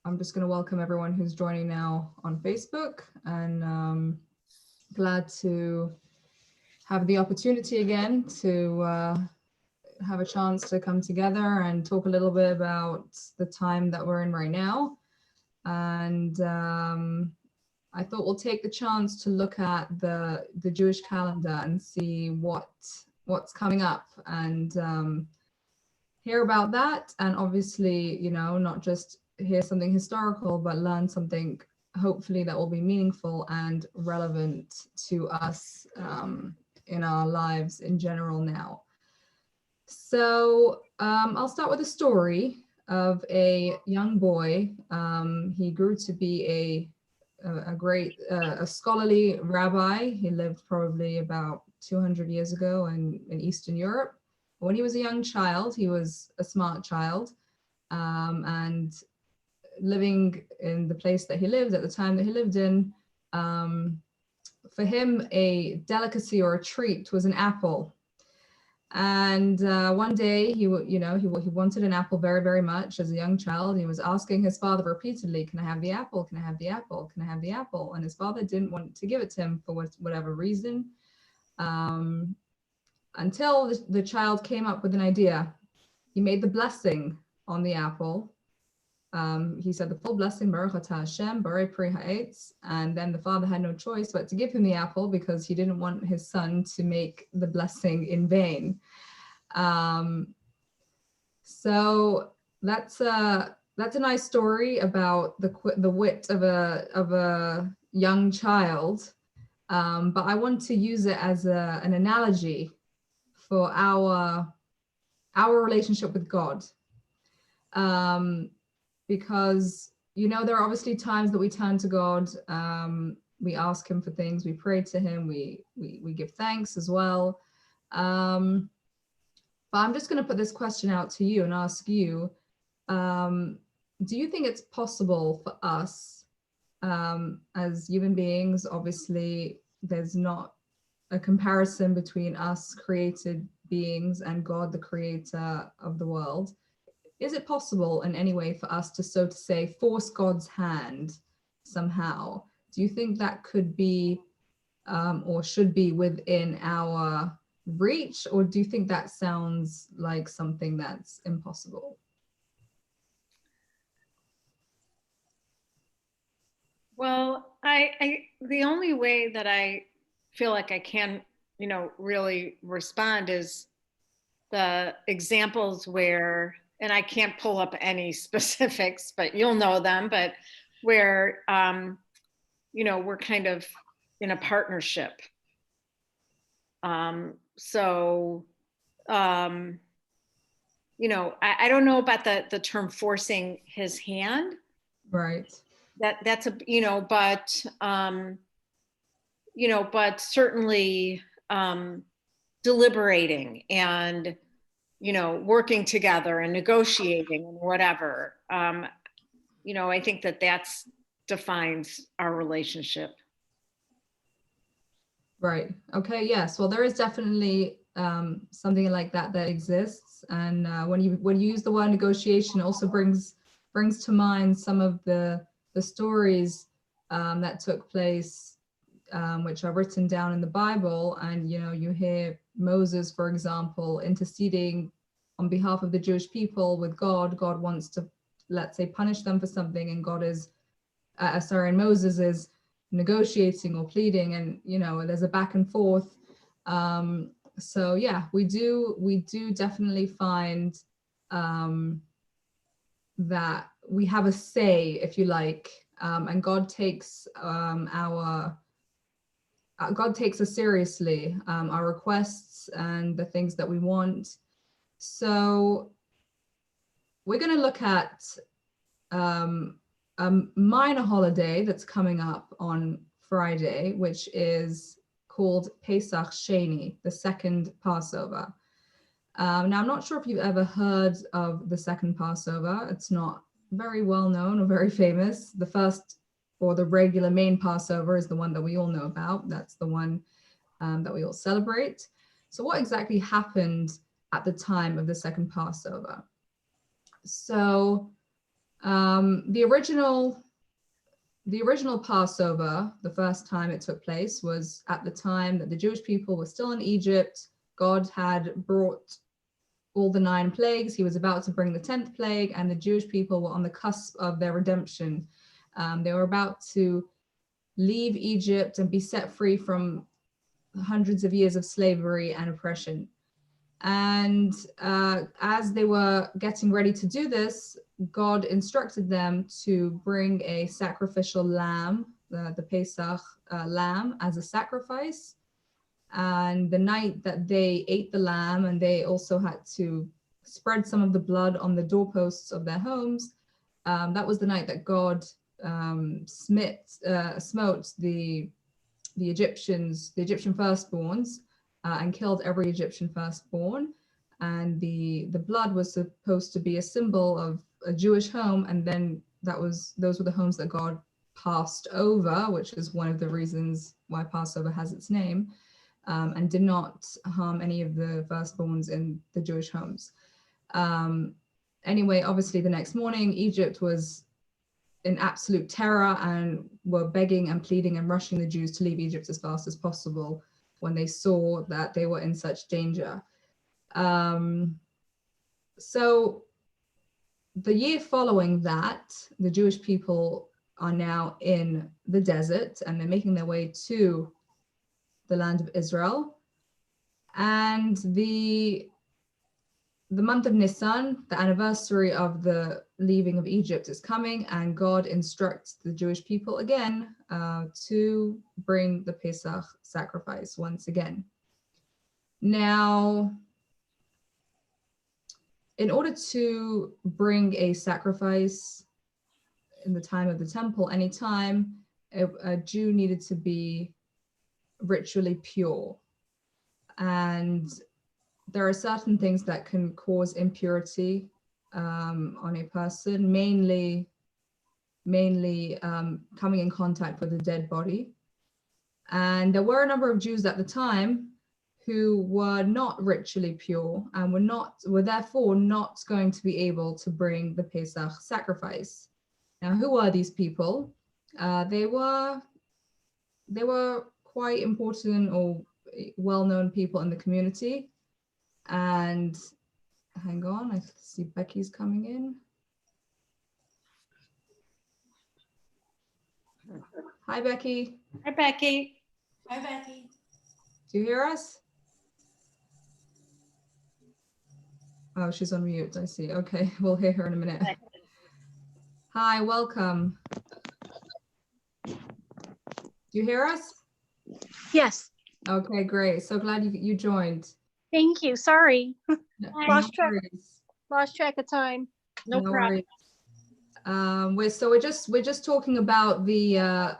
I'm just going to welcome everyone who's joining now on Facebook, and glad to have the opportunity again to have a chance to come together and talk a little bit about the time that we're in right now. And I thought we'll take the chance to look at the Jewish calendar and see what's coming up, and hear about that. And obviously, not just hear something historical, but learn something hopefully that will be meaningful and relevant to us in our lives in general now. So I'll start with a story of a young boy. He grew to be a great scholarly rabbi. He lived probably about 200 years ago in Eastern Europe. When he was a young child, he was a smart child, and living in the place that he lived at the time that he lived in, for him, a delicacy or a treat was an apple. And one day he wanted an apple very, very much as a young child. He was asking his father repeatedly, "Can I have the apple? Can I have the apple? Can I have the apple?" And his father didn't want to give it to him for whatever reason. Until the child came up with an idea. He made the blessing on the apple. He said the full blessing, Baruch atah Hashem, Borei pri ha'etz, and then the father had no choice but to give him the apple because he didn't want his son to make the blessing in vain. So that's a nice story about the wit of a young child, but I want to use it as an analogy for our relationship with God, because there are obviously times that we turn to God, we ask him for things, we pray to him, we give thanks as well, but I'm just going to put this question out to you and ask you, do you think it's possible for us as human beings? Obviously there's not a comparison between us created beings and God, the creator of the world. Is it possible in any way for us to, so to say, force God's hand somehow? Do you think that could be or should be within our reach, or do you think that sounds like something that's impossible? Well, the only way that I feel like I can, really respond is the examples where, and I can't pull up any specifics, but you'll know them, but where, we're kind of in a partnership. I don't know about the term forcing his hand. Right. That's but certainly deliberating and, working together and negotiating and whatever. I think that defines our relationship. Right. Okay. Yes. Well, there is definitely something like that exists, and when you use the word negotiation, it also brings to mind some of the stories that took place, which are written down in the Bible, and you hear Moses, for example, interceding on behalf of the Jewish people with God. God wants to, let's say, punish them for something, and and Moses is negotiating or pleading, and there's a back and forth. So yeah, we do definitely find that we have a say, if you like, and God takes God takes us seriously, our requests and the things that we want. So we're going to look at a minor holiday that's coming up on Friday, which is called Pesach Sheni, the second Passover. Now, I'm not sure if you've ever heard of the second Passover. It's not very well known or very famous. The first, or the regular main Passover, is the one that we all know about. That's the one that we all celebrate. So what exactly happened at the time of the second Passover? So The original Passover, the first time it took place, was at the time that the Jewish people were still in Egypt. God had brought all the 9 plagues. He was about to bring the 10th plague, and the Jewish people were on the cusp of their redemption. They were about to leave Egypt and be set free from hundreds of years of slavery and oppression. And as they were getting ready to do this, God instructed them to bring a sacrificial lamb, the Pesach lamb, as a sacrifice. And the night that they ate the lamb, and they also had to spread some of the blood on the doorposts of their homes, that was the night that God smote the Egyptian firstborns, and killed every Egyptian firstborn. And the blood was supposed to be a symbol of a Jewish home, and then those were the homes that God passed over, which is one of the reasons why Passover has its name, and did not harm any of the firstborns in the Jewish homes. Anyway, obviously the next morning, Egypt was in absolute terror and were begging and pleading and rushing the Jews to leave Egypt as fast as possible when they saw that they were in such danger. So the year following that, the Jewish people are now in the desert, and they're making their way to the land of Israel. And the month of Nisan, the anniversary of the leaving of Egypt, is coming, and God instructs the Jewish people again to bring the Pesach sacrifice once again. Now, in order to bring a sacrifice in the time of the temple, anytime a Jew needed to be ritually pure. And there are certain things that can cause impurity on a person, mainly coming in contact with a dead body. And there were a number of Jews at the time who were not ritually pure and were therefore not going to be able to bring the Pesach sacrifice. Now, who were these people? They were quite important or well-known people in the community. And hang on, I see Becky's coming in. Hi, Becky. Hi, Becky. Hi, Becky. Do you hear us? Oh, she's on mute, I see. Okay, we'll hear her in a minute. Hi, welcome. Do you hear us? Yes. Okay, great. So glad you joined. Thank you. Sorry. No Lost track. worries. Lost track of time. No problem. Worries. We're just talking about the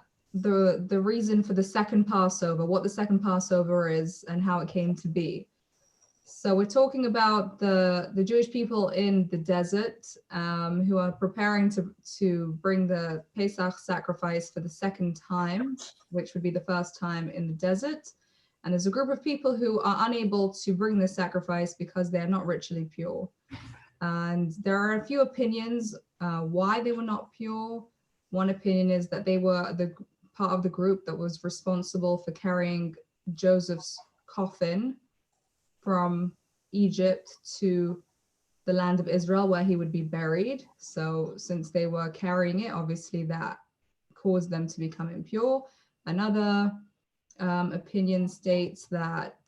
reason for the second Passover, what the second Passover is, and how it came to be. So we're talking about the Jewish people in the desert who are preparing to bring the Pesach sacrifice for the second time, which would be the first time in the desert. And there's a group of people who are unable to bring the sacrifice because they're not ritually pure. And there are a few opinions why they were not pure. One opinion is that they were the part of the group that was responsible for carrying Joseph's coffin from Egypt to the land of Israel where he would be buried. So since they were carrying it, obviously that caused them to become impure. Another opinion states that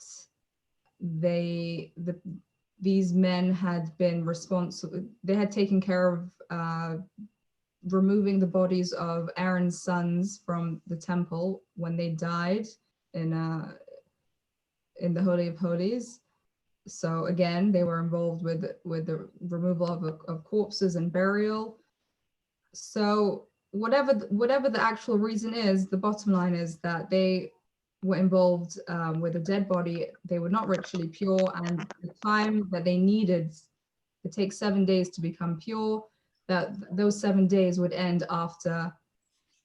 these men had been responsible, they had taken care of removing the bodies of Aaron's sons from the temple when they died in the Holy of Holies. So again, they were involved with the removal of corpses and burial. So whatever the actual reason is, the bottom line is that they were involved with a dead body. They were not ritually pure, and the time that they needed, it takes 7 days to become pure, that those 7 days would end after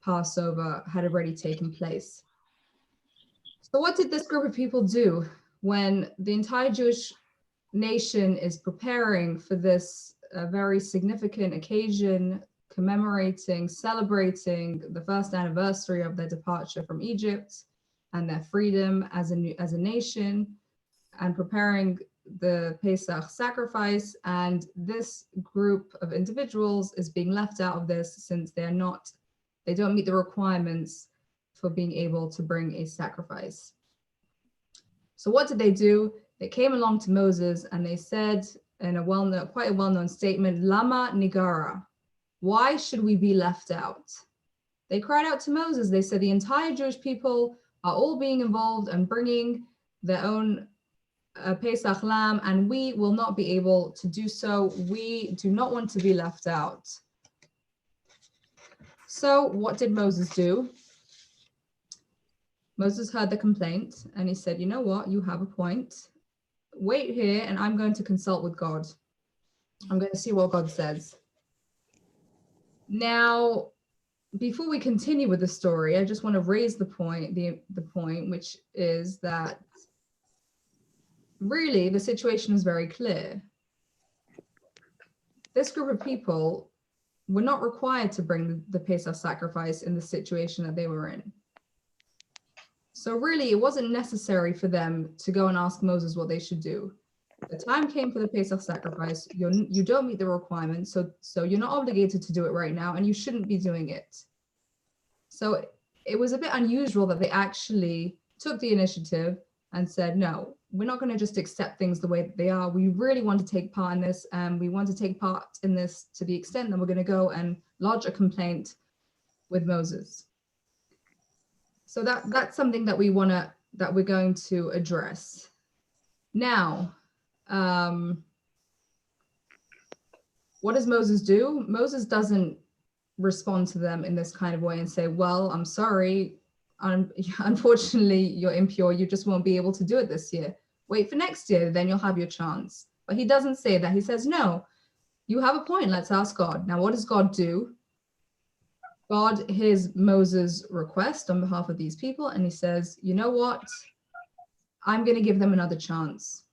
Passover had already taken place. So what did this group of people do when the entire Jewish nation is preparing for this very significant occasion commemorating, celebrating the first anniversary of their departure from Egypt and their freedom as a nation, and preparing the Pesach sacrifice. And this group of individuals is being left out of this since they don't meet the requirements for being able to bring a sacrifice. So what did they do? They came along to Moses and they said in quite a well-known statement, Lama Nigara, why should we be left out? They cried out to Moses. They said the entire Jewish people are all being involved and bringing their own Pesach lamb, and we will not be able to do so. We do not want to be left out. So what did Moses do? Moses heard the complaint and he said, you know what, you have a point. Wait here and I'm going to consult with God. I'm going to see what God says. Now, before we continue with the story, I just want to raise the point, the point, which is that really the situation is very clear. This group of people were not required to bring the Pesach sacrifice in the situation that they were in. So really, it wasn't necessary for them to go and ask Moses what they should do. The time came for the Pesach sacrifice. You don't meet the requirements, so you're not obligated to do it right now, and you shouldn't be doing it. So it was a bit unusual that they actually took the initiative and said, no, we're not going to just accept things the way that they are. We really want to take part in this, and we want to take part in this to the extent that we're going to go and lodge a complaint with Moses. So that's something that we're going to address. Now, what does Moses do? Moses doesn't respond to them in this kind of way and say, well, I'm sorry, unfortunately, you're impure. You just won't be able to do it this year. Wait for next year, then you'll have your chance. But he doesn't say that. He says, no, you have a point. Let's ask God. Now, what does God do? God hears Moses' request on behalf of these people, and he says, you know what? I'm going to give them another chance.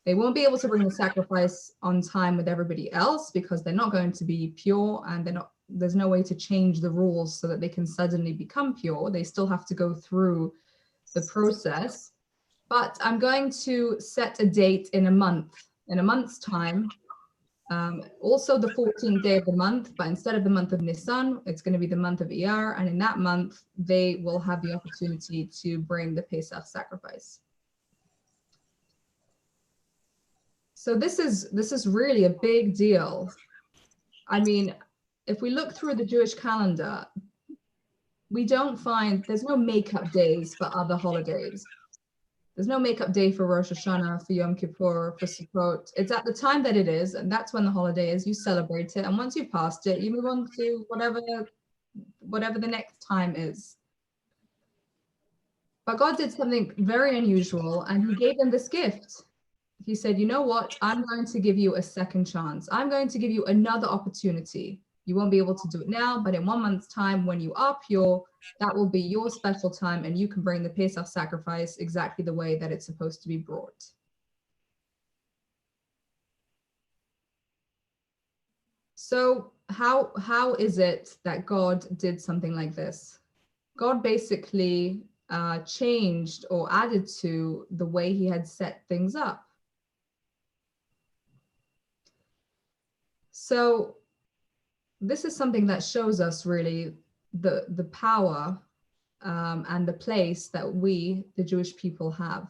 They won't be able to bring the sacrifice on time with everybody else because they're not going to be pure, and there's no way to change the rules so that they can suddenly become pure. They still have to go through the process. But I'm going to set a date in a month's time. Also the 14th day of the month, but instead of the month of Nisan, it's going to be the month of Iyar, and in that month they will have the opportunity to bring the Pesach sacrifice. So this is really a big deal. I mean, if we look through the Jewish calendar, there's no makeup days for other holidays. There's no makeup day for Rosh Hashanah, for Yom Kippur, for Sukkot. It's at the time that it is, and that's when the holiday is. You celebrate it, and once you've passed it, you move on to whatever the next time is. But God did something very unusual, and he gave them this gift. He said, you know what? I'm going to give you a second chance. I'm going to give you another opportunity. You won't be able to do it now, but in 1 month's time, when you are pure, that will be your special time, and you can bring the Pesach sacrifice exactly the way that it's supposed to be brought. So how is it that God did something like this? God basically changed or added to the way he had set things up. So this is something that shows us really the power and the place that we, the Jewish people, have.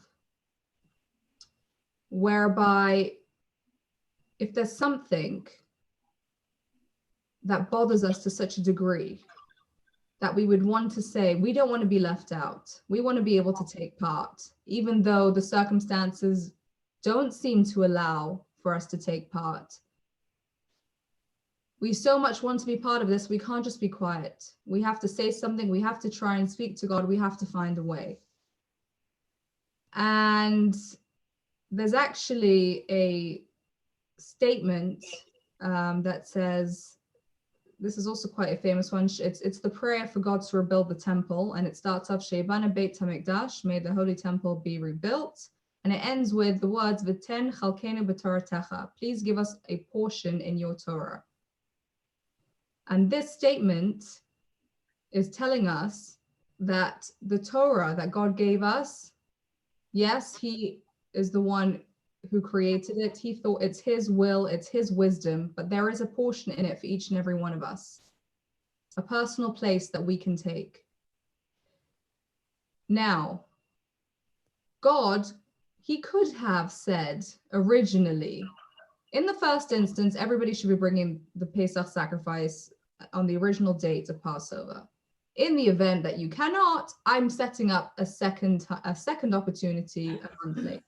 Whereby if there's something that bothers us to such a degree that we would want to say, we don't want to be left out. We want to be able to take part, even though the circumstances don't seem to allow for us to take part. We so much want to be part of this, we can't just be quiet. We have to say something, we have to try and speak to God, we have to find a way. And there's actually a statement that says, this is also quite a famous one, it's the prayer for God to rebuild the temple, and it starts off, Sheibana Beit HaMikdash, may the holy temple be rebuilt. And it ends with the words, V'ten chalkenu b'toratecha, please give us a portion in your Torah. And this statement is telling us that the Torah that God gave us, yes, he is the one who created it. He thought it's his will, it's his wisdom, but there is a portion in it for each and every one of us, a personal place that we can take. Now, God, he could have said originally, in the first instance, everybody should be bringing the Pesach sacrifice on the original date of Passover. In the event that you cannot, I'm setting up a second opportunity a month later.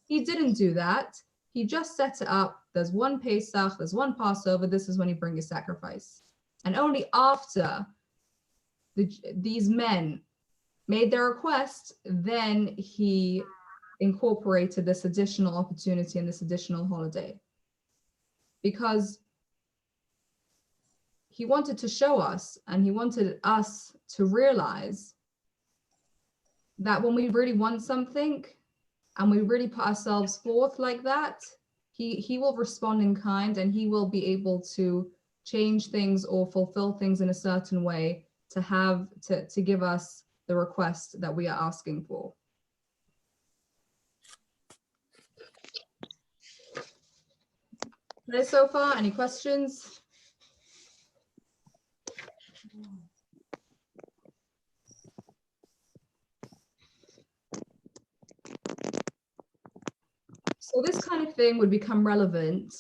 He didn't do that. He just set it up. There's one Pesach, there's one Passover. This is when you bring your sacrifice. And only after these men made their request, then he incorporated this additional opportunity and this additional holiday. Because he wanted to show us, and he wanted us to realize that when we really want something and we really put ourselves forth like that, he will respond in kind, and he will be able to change things or fulfill things in a certain way to give us the request that we are asking for. Clear so far? Any questions? So this kind of thing would become relevant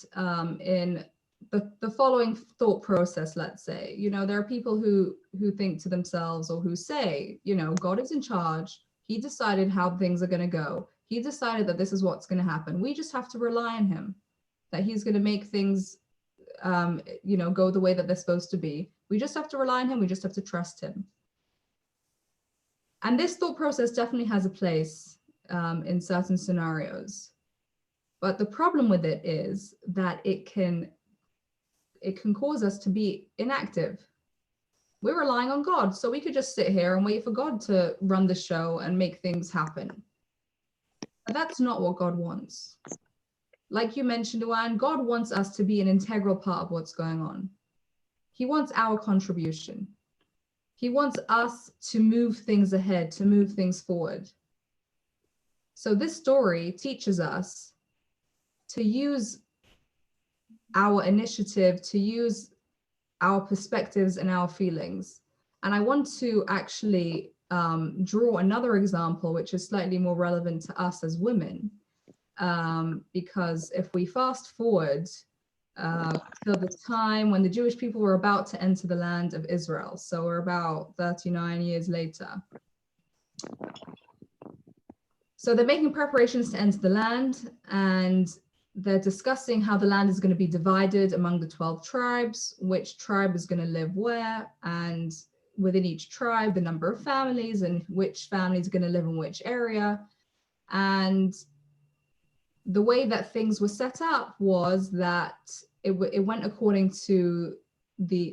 in the following thought process, let's say. You know, there are people who think to themselves, or who say, you know, God is in charge. He decided how things are going to go. He decided that this is what's going to happen. We just have to rely on him, that he's going to make things, you know, go the way that they're supposed to be. We just have to rely on him. We just have to trust him. And this thought process definitely has a place in certain scenarios. But the problem with it is that it can cause us to be inactive. We're relying on God, so we could just sit here and wait for God to run the show and make things happen. But that's not what God wants. Like you mentioned, Duane, God wants us to be an integral part of what's going on. He wants our contribution. He wants us to move things ahead, to move things forward. So this story teaches us to use our initiative, to use our perspectives and our feelings. And I want to actually draw another example, which is slightly more relevant to us as women. Because if we fast forward to the time when the Jewish people were about to enter the land of Israel, so we're about 39 years later. So they're making preparations to enter the land, and they're discussing how the land is going to be divided among the 12 tribes, which tribe is going to live where, and within each tribe, the number of families and which family is going to live in which area. And the way that things were set up was that it went according to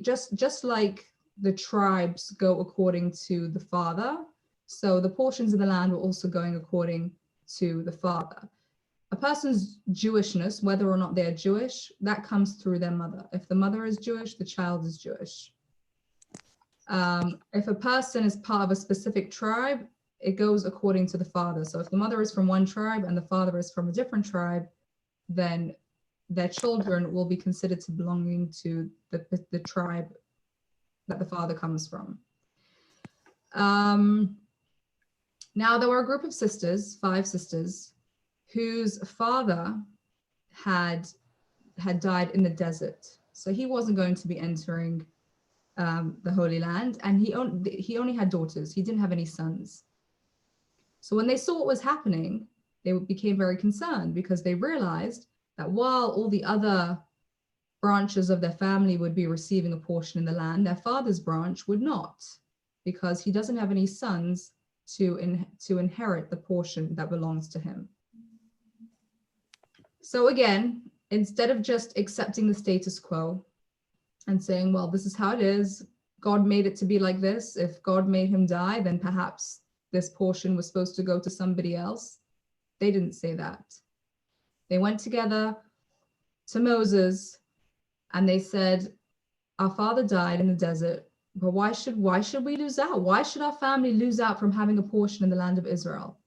just like the tribes go according to the father. So the portions of the land were also going according to the father. A person's Jewishness, whether or not they're Jewish, that comes through their mother. If the mother is Jewish, the child is Jewish. If a person is part of a specific tribe, it goes according to the father. So if the mother is from one tribe and the father is from a different tribe, then their children will be considered to belonging to the tribe that the father comes from. Now, there were a group of sisters, 5 sisters, whose father had died in the desert. So he wasn't going to be entering the Holy Land, and he only had daughters. He didn't have any sons. So when they saw what was happening, they became very concerned, because they realized that while all the other branches of their family would be receiving a portion in the land, their father's branch would not, because he doesn't have any sons to inherit the portion that belongs to him. So again, instead of just accepting the status quo and saying, well, this is how it is, God made it to be like this. If God made him die, then perhaps this portion was supposed to go to somebody else. They didn't say that. They went together to Moses and they said, our father died in the desert, but why should we lose out? Why should our family lose out from having a portion in the land of Israel?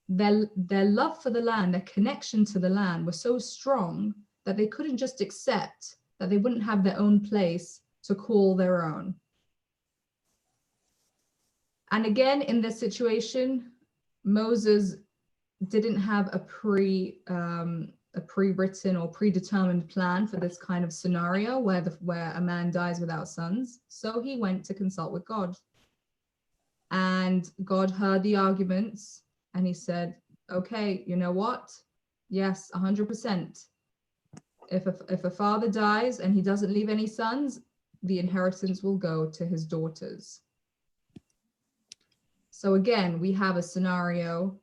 Their love for the land, their connection to the land was so strong that they couldn't just accept that they wouldn't have their own place to call their own. And again, in this situation, Moses didn't have a pre-written or predetermined plan for this kind of scenario where a man dies without sons. So he went to consult with God. And God heard the arguments and he said, okay, you know what? Yes, 100%. If a father dies and he doesn't leave any sons, the inheritance will go to his daughters. So again, we have a scenario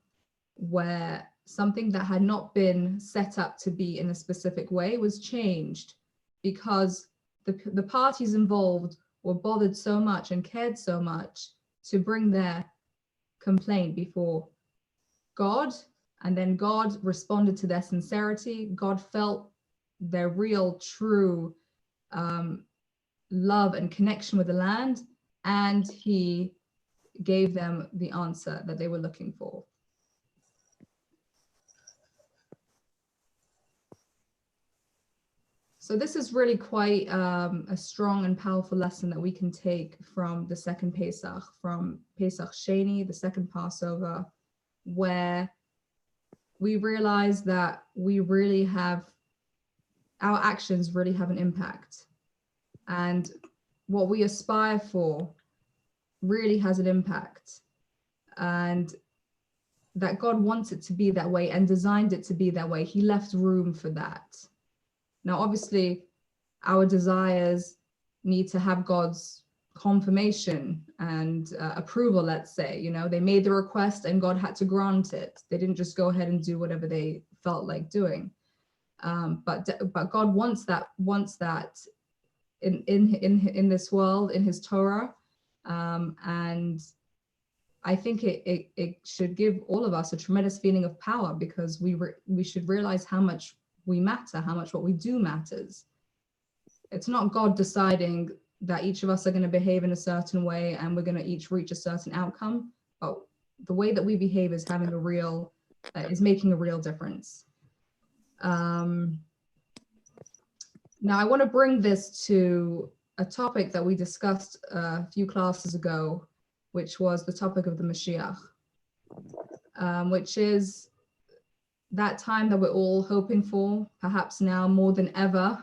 where something that had not been set up to be in a specific way was changed because the parties involved were bothered so much and cared so much to bring their complaint before God, and then God responded to their sincerity. God felt their real, true love and connection with the land, and he gave them the answer that they were looking for. So this is really quite a strong and powerful lesson that we can take from the second Pesach, from Pesach Sheni, the second Passover, where we realize that we really have, our actions really have an impact. And what we aspire for really has an impact. And that God wants it to be that way and designed it to be that way. He left room for that. Now, obviously, our desires need to have God's confirmation and approval, let's say. You know, they made the request and God had to grant it. They didn't just go ahead and do whatever they felt like doing. But God wants that in this world, in his Torah. And I think it should give all of us a tremendous feeling of power, because we should realize how much we matter, how much what we do matters. It's not God deciding that each of us are going to behave in a certain way and we're going to each reach a certain outcome, but the way that we behave is having is making a real difference. Now I want to bring this to a topic that we discussed a few classes ago, which was the topic of the Mashiach, which is that time that we're all hoping for, perhaps now more than ever,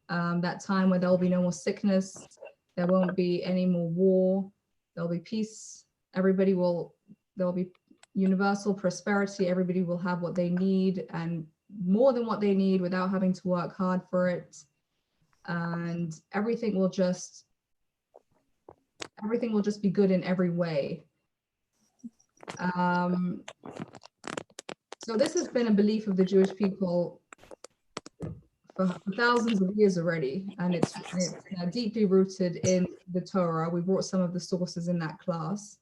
that time where there'll be no more sickness, there won't be any more war, there'll be peace, there'll be universal prosperity, everybody will have what they need and more than what they need without having to work hard for it. And everything will just be good in every way. So this has been a belief of the Jewish people for thousands of years already, and it's deeply rooted in the Torah. We brought some of the sources in that class.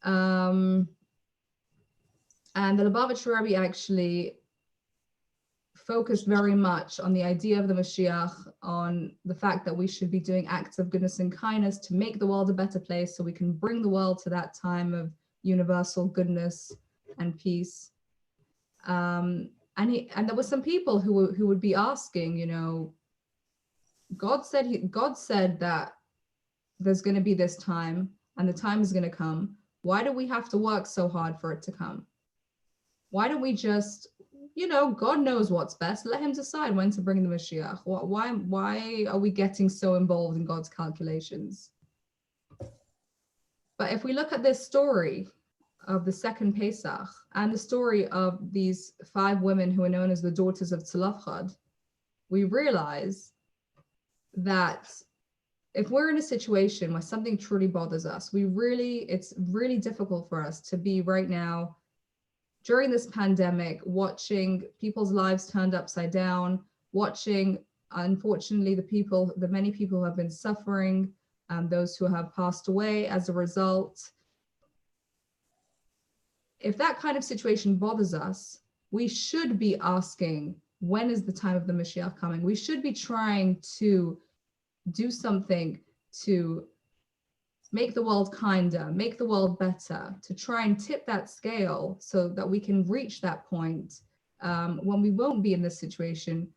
And the Lubavitcher Rebbe actually focused very much on the idea of the Mashiach, on the fact that we should be doing acts of goodness and kindness to make the world a better place so we can bring the world to that time of universal goodness and peace. And there were some people who would be asking, you know, God said that there's going to be this time and the time is going to come. Why do we have to work so hard for it to come? Why don't we just, you know, God knows what's best. Let him decide when to bring the Mashiach. Why are we getting so involved in God's calculations? But if we look at this story of the second Pesach and the story of these 5 women who are known as the daughters of Tzlafchad, we realize that if we're in a situation where something truly bothers us, it's really difficult for us to be right now during this pandemic, watching people's lives turned upside down, watching, unfortunately, the many people who have been suffering, those who have passed away as a result. If that kind of situation bothers us, we should be asking, when is the time of the Mashiach coming? We should be trying to do something to make the world kinder, make the world better, to try and tip that scale so that we can reach that point when we won't be in this situation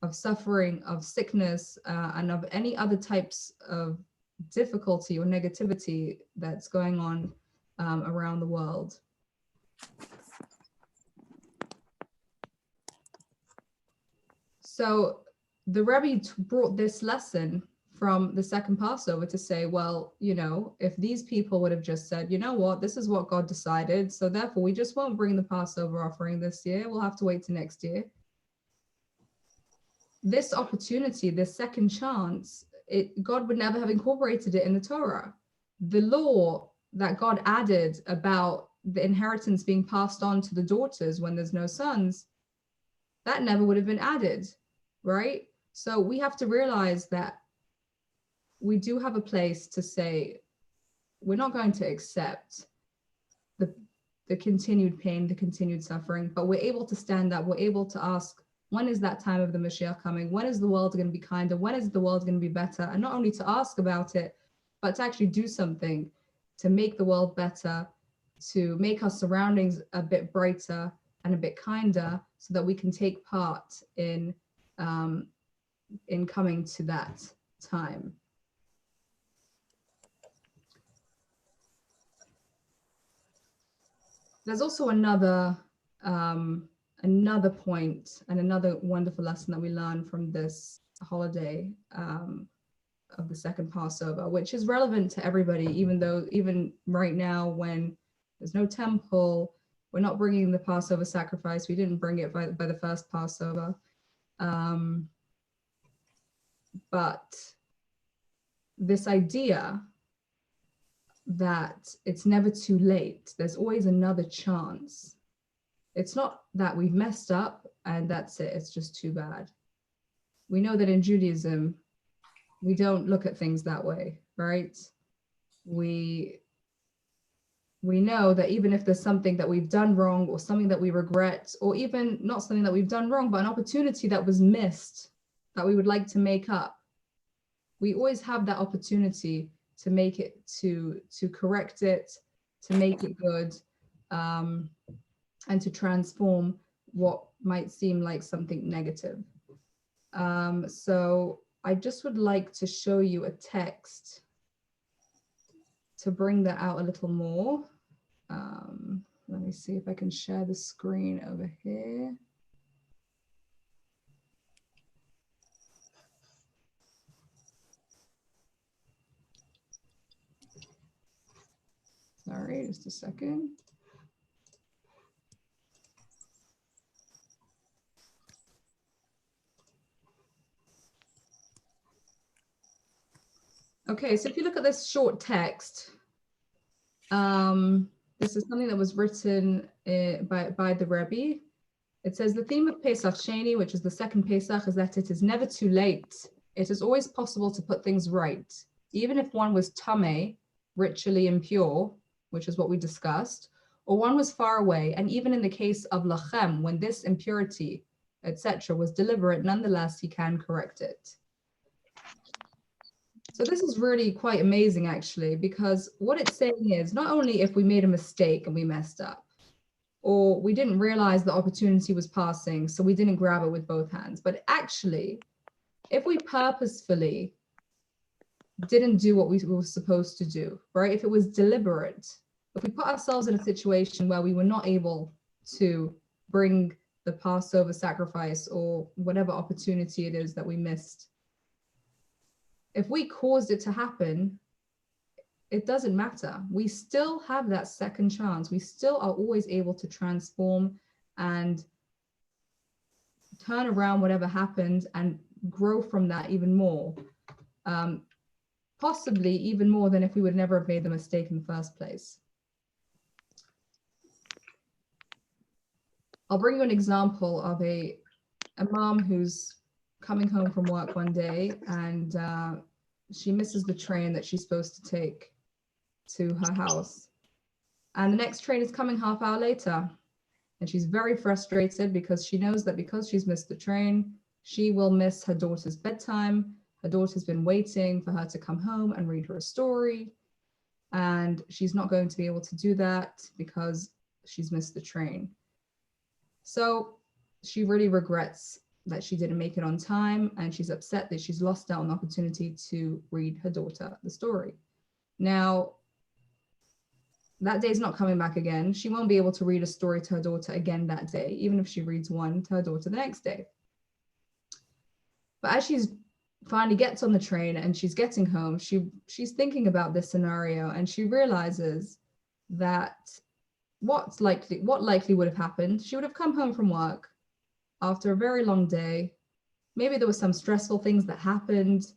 of suffering, of sickness, and of any other types of difficulty or negativity that's going on around the world. So the Rebbe brought this lesson from the second Passover to say, well, you know, if these people would have just said, you know what, this is what God decided, so therefore we just won't bring the Passover offering this year, we'll have to wait to next year. This opportunity, this second chance, God would never have incorporated it in the Torah. The law that God added about the inheritance being passed on to the daughters when there's no sons, that never would have been added, right? So we have to realize that we do have a place to say, we're not going to accept the continued pain, the continued suffering, but we're able to stand up, we're able to ask, when is that time of the Mashiach coming? When is the world going to be kinder? When is the world going to be better? And not only to ask about it, but to actually do something to make the world better, to make our surroundings a bit brighter and a bit kinder, so that we can take part in coming to that time. There's also another point and another wonderful lesson that we learn from this holiday of the second Passover, which is relevant to everybody, even right now when there's no temple, we're not bringing the Passover sacrifice. We didn't bring it by the first Passover. But this idea that it's never too late, there's always another chance. It's not that we've messed up and that's it, it's just too bad. We know that in Judaism, we don't look at things that way, right? We know that even if there's something that we've done wrong or something that we regret, or even not something that we've done wrong, but an opportunity that was missed that we would like to make up, we always have that opportunity to make it, to correct it, to make it good, and to transform what might seem like something negative. So I just would like to show you a text to bring that out a little more. Let me see if I can share the screen over here. Sorry, just a second. Okay, so if you look at this short text, this is something that was written by the Rebbe. It says the theme of Pesach Sheni, which is the second Pesach, is that it is never too late. It is always possible to put things right. Even if one was tameh, ritually impure, which is what we discussed, or one was far away, and even in the case of lachem, when this impurity, etc., was deliberate, nonetheless, he can correct it. So this is really quite amazing, actually, because what it's saying is not only if we made a mistake and we messed up, or we didn't realize the opportunity was passing, so we didn't grab it with both hands, but actually, if we purposefully didn't do what we were supposed to do, right? If it was deliberate, if we put ourselves in a situation where we were not able to bring the Passover sacrifice or whatever opportunity it is that we missed, if we caused it to happen, it doesn't matter. We still have that second chance. We still are always able to transform and turn around whatever happened and grow from that even more. Possibly even more than if we would never have made the mistake in the first place. I'll bring you an example of a mom who's coming home from work one day and she misses the train that she's supposed to take to her house. And the next train is coming half hour later. And she's very frustrated because she knows that because she's missed the train, she will miss her daughter's bedtime, Her daughter's been waiting for her to come home and read her a story, and she's not going to be able to do that because she's missed the train. So she really regrets that she didn't make it on time, and she's upset that she's lost out on the opportunity to read her daughter the story. Now, that day's not coming back again. She won't be able to read a story to her daughter again that day, even if she reads one to her daughter the next day. But as she's finally gets on the train and she's getting home, she's thinking about this scenario, and she realizes that what likely would have happened. She would have come home from work after a very long day. Maybe there were some stressful things that happened,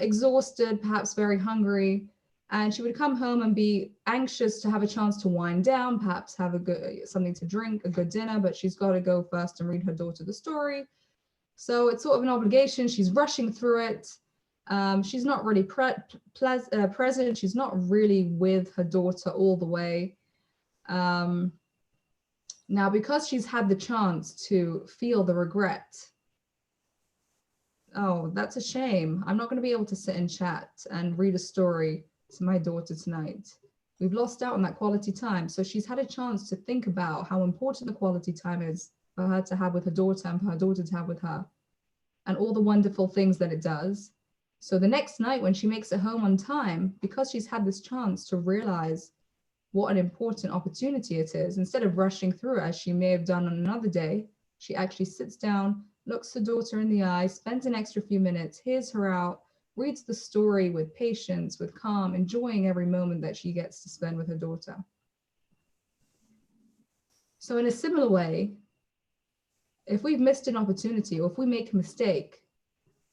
exhausted, perhaps very hungry. And she would come home and be anxious to have a chance to wind down, perhaps have something to drink, a good dinner, but she's got to go first and read her daughter the story. So it's sort of an obligation. She's rushing through it. She's not really present. She's not really with her daughter all the way. Now, because she's had the chance to feel the regret, oh, that's a shame. I'm not going to be able to sit and chat and read a story to my daughter tonight. We've lost out on that quality time. So she's had a chance to think about how important the quality time is for her to have with her daughter and for her daughter to have with her, and all the wonderful things that it does. So the next night when she makes it home on time, because she's had this chance to realize what an important opportunity it is, instead of rushing through it as she may have done on another day, she actually sits down, looks her daughter in the eye, spends an extra few minutes, hears her out, reads the story with patience, with calm, enjoying every moment that she gets to spend with her daughter. So in a similar way, if we've missed an opportunity or if we make a mistake,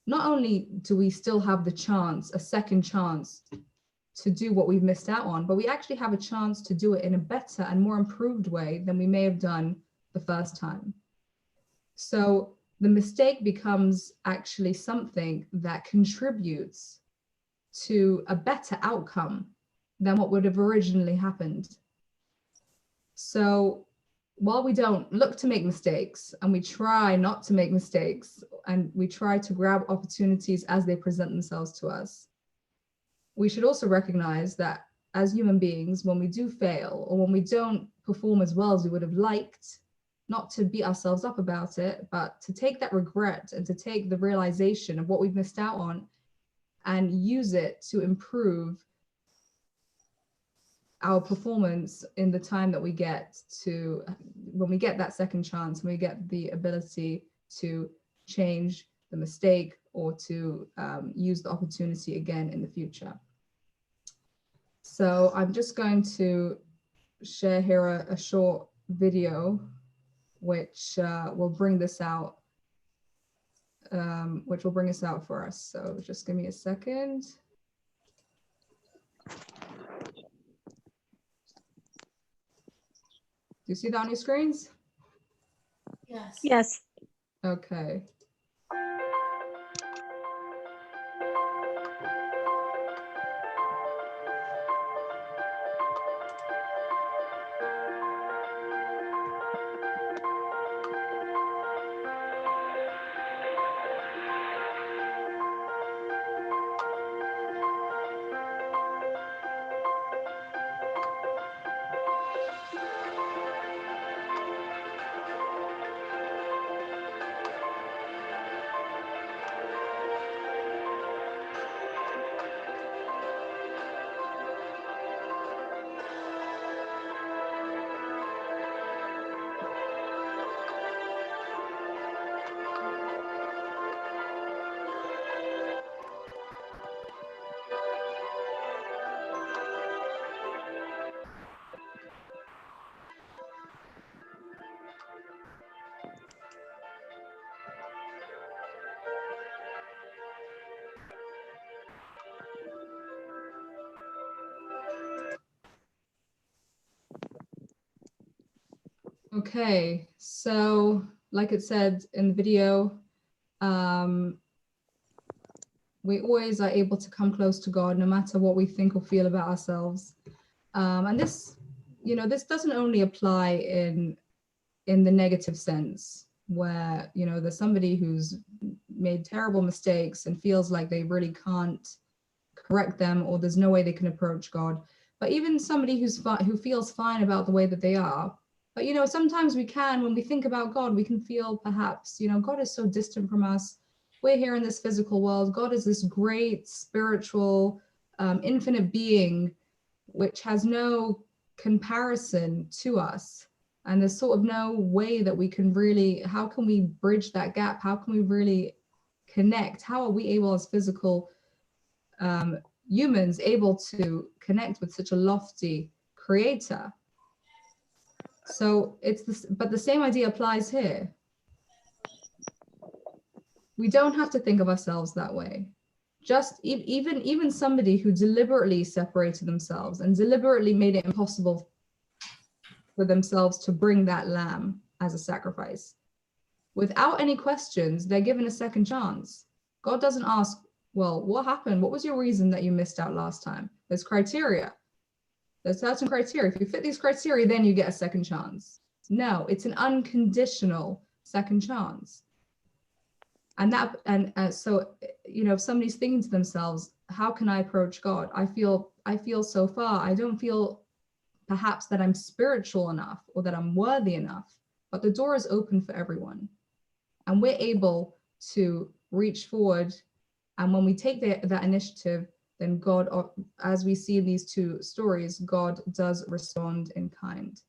not only do we still have the chance, a second chance to do what we've missed out on, but we actually have a chance to do it in a better and more improved way than we may have done the first time. So the mistake becomes actually something that contributes to a better outcome than what would have originally happened. So while we don't look to make mistakes, and we try not to make mistakes, and we try to grab opportunities as they present themselves to us, we should also recognize that as human beings, when we do fail or when we don't perform as well as we would have liked, not to beat ourselves up about it, but to take that regret and to take the realization of what we've missed out on and use it to improve our performance in the time that we get to, when we get that second chance, when we get the ability to change the mistake or to use the opportunity again in the future. So I'm just going to share here a short video which will bring this out, which will bring us out for us. So just give me a second. Do you see that on your screens? Yes. Yes. Okay. Okay, so like it said in the video, we always are able to come close to God no matter what we think or feel about ourselves. And this, this doesn't only apply in the negative sense where, there's somebody who's made terrible mistakes and feels like they really can't correct them, or there's no way they can approach God. But even somebody who feels fine about the way that they are, but sometimes we can, when we think about God, we can feel perhaps, God is so distant from us. We're here in this physical world. God is this great spiritual, infinite being, which has no comparison to us. And there's sort of no way that we can really, how can we bridge that gap? How can we really connect? How are we able as physical humans able to connect with such a lofty creator? So it's this, but the same idea applies here. We don't have to think of ourselves that way. Just even somebody who deliberately separated themselves and deliberately made it impossible for themselves to bring that lamb as a sacrifice, without any questions, they're given a second chance. God doesn't ask, well, what happened? What was your reason that you missed out last time? There's criteria. There's certain criteria. If you fit these criteria, then you get a second chance. No, it's an unconditional second chance. And so, if somebody's thinking to themselves, how can I approach God? I feel so far. I don't feel perhaps that I'm spiritual enough or that I'm worthy enough, but the door is open for everyone. And we're able to reach forward. And when we take that initiative, then God, as we see in these two stories, God does respond in kind.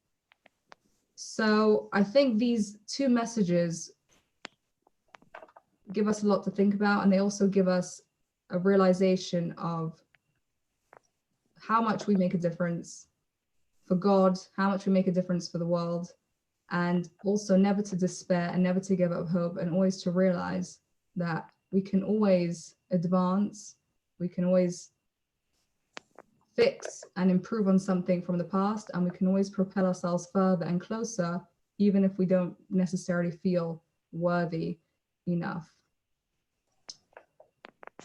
So I think these two messages give us a lot to think about, and they also give us a realization of how much we make a difference for God, how much we make a difference for the world, and also never to despair and never to give up hope, and always to realize that we can always advance, we can always fix and improve on something from the past, and we can always propel ourselves further and closer, even if we don't necessarily feel worthy enough.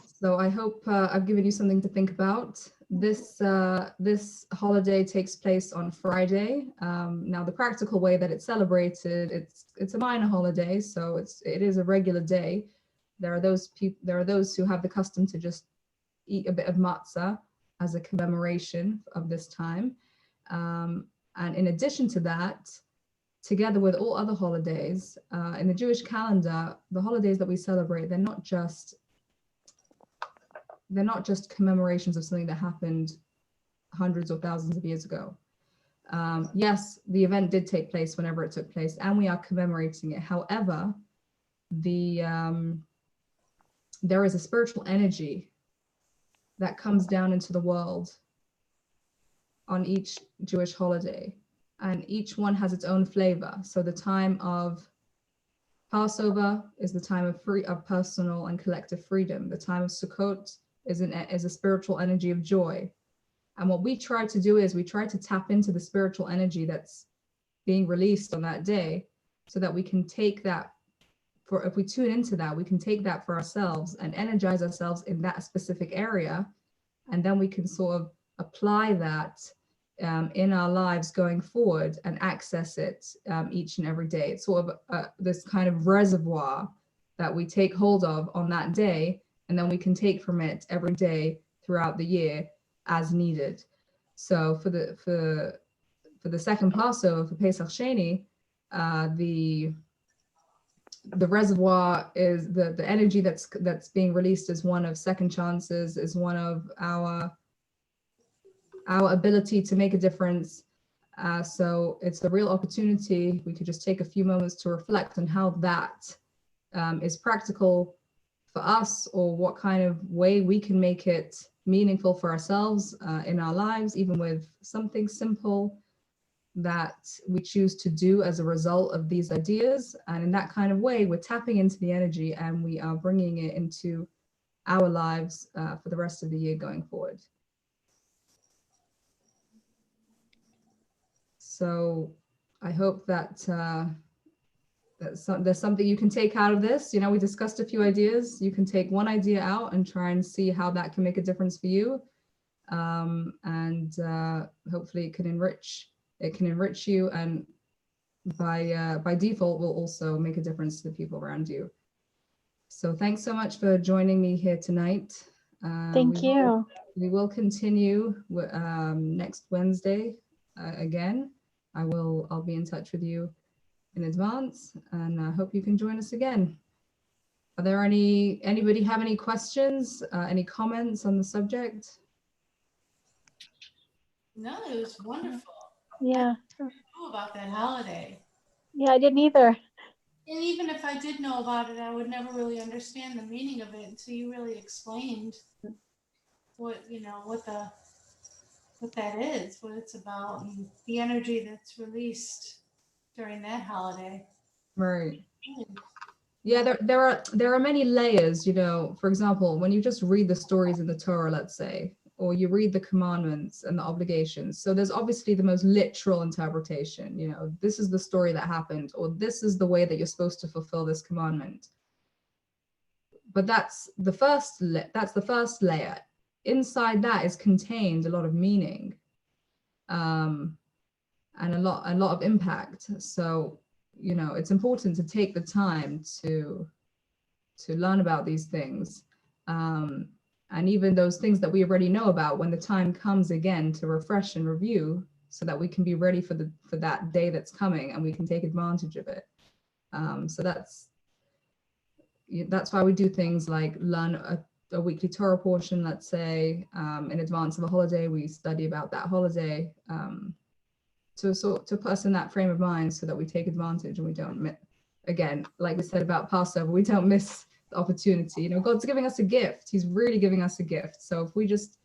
So I hope I've given you something to think about. This holiday takes place on Friday. Now, the practical way that it's celebrated, it's a minor holiday, so it is a regular day. There are those who have the custom to just eat a bit of matzah as a commemoration of this time. And in addition to that, together with all other holidays, in the Jewish calendar, the holidays that we celebrate, they're not just commemorations of something that happened hundreds or thousands of years ago. Yes, the event did take place whenever it took place, and we are commemorating it. However, there is a spiritual energy that comes down into the world on each Jewish holiday, and each one has its own flavor. So the time of Passover is the time of personal and collective freedom. The time of Sukkot is a spiritual energy of joy. And what we try to do is we try to tap into the spiritual energy that's being released on that day, so that we can take that, if we tune into that, we can take that for ourselves and energize ourselves in that specific area. And then we can sort of apply that in our lives going forward and access it each and every day. It's sort of this kind of reservoir that we take hold of on that day, and then we can take from it every day throughout the year as needed. So for the second Passover, for Pesach Sheni, the reservoir is the energy that's being released is one of second chances, is one of our ability to make a difference. So it's a real opportunity. We could just take a few moments to reflect on how that is practical for us, or what kind of way we can make it meaningful for ourselves in our lives, even with something simple that we choose to do as a result of these ideas. And in that kind of way, we're tapping into the energy and we are bringing it into our lives for the rest of the year going forward. So I hope that there's something you can take out of this. We discussed a few ideas. You can take one idea out and try and see how that can make a difference for you. And hopefully it can enrich you, and by default will also make a difference to the people around you. So thanks so much for joining me here tonight. Thank you. We will continue next Wednesday again. I'll be in touch with you in advance, and I hope you can join us again. Are there anybody have any questions, any comments on the subject? No, it was wonderful. Yeah. I didn't know about that holiday. Yeah, I didn't either. And even if I did know about it, I would never really understand the meaning of it until you really explained what that is, what it's about, and the energy that's released during that holiday. Right. Yeah, there are many layers, for example, when you just read the stories in the Torah, let's say, or you read the commandments and the obligations. So there's obviously the most literal interpretation, this is the story that happened, or this is the way that you're supposed to fulfill this commandment. But that's the first layer. Inside that is contained a lot of meaning, and a lot of impact. So it's important to take the time to learn about these things, and even those things that we already know about, when the time comes again, to refresh and review, so that we can be ready for that day that's coming and we can take advantage of it. So that's why we do things like learn a weekly Torah portion, let's say, in advance of a holiday. We study about that holiday, to put us in that frame of mind, so that we take advantage and we don't again, like we said about Passover, we don't miss the opportunity. God's giving us a gift. He's really giving us a gift. So if we just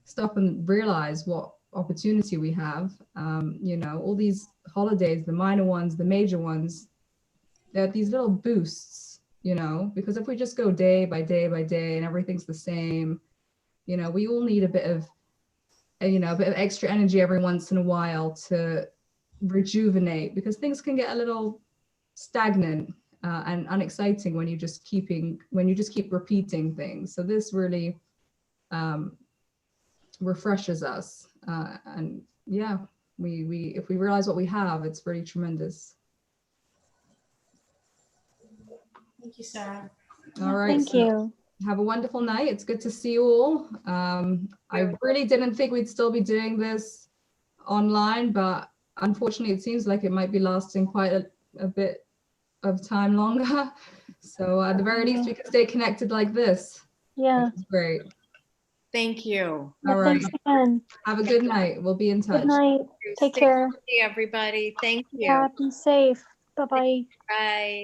stop and realize what opportunity we have, all these holidays, the minor ones, the major ones, they're these little boosts, because if we just go day by day by day and everything's the same, we all need a bit of extra energy every once in a while to rejuvenate, because things can get a little stagnant and unexciting when you just keep repeating things. So this really refreshes us, and yeah, we if we realize what we have, it's really tremendous. Thank you, Sarah. All right. Thank you. Have a wonderful night. It's good to see you all. I really didn't think we'd still be doing this online, but unfortunately it seems like it might be lasting quite a bit of time longer. So at the very least, we can stay connected like this. Yeah. Which is great. Thank you. All right. Thanks again. Have a good night. We'll be in touch. Good night. Take Stay care. healthy, everybody. Thank you. Yeah, be safe. Bye-bye. Bye.